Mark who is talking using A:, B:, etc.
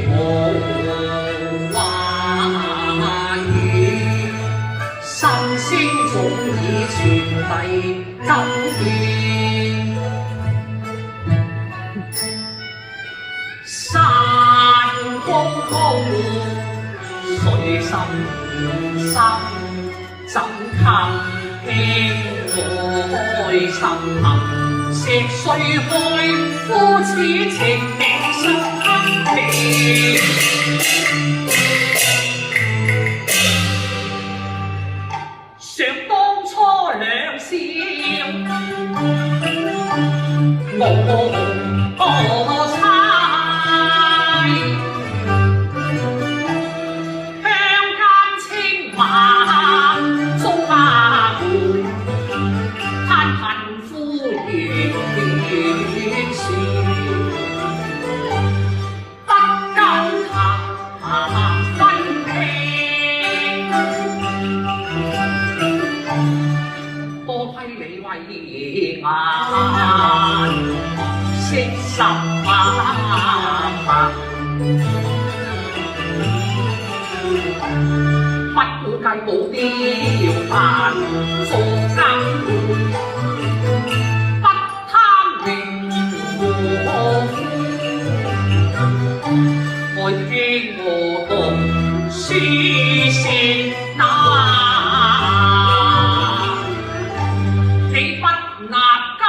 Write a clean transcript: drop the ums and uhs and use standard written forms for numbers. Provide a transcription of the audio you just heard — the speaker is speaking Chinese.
A: 豪華語，心聲總已傳遞感願。山高高，水深深，怎及興我心行？石碎開，夫此情定心地。想當初兩小，我猜鄉間青馬中阿妹，嘆貧夫遠樹，不夠談分拼。多虧你慧眼識十萬法，不估計冇雕扮做生活，不貪名和富，愛聽我讀書聲打。你不納金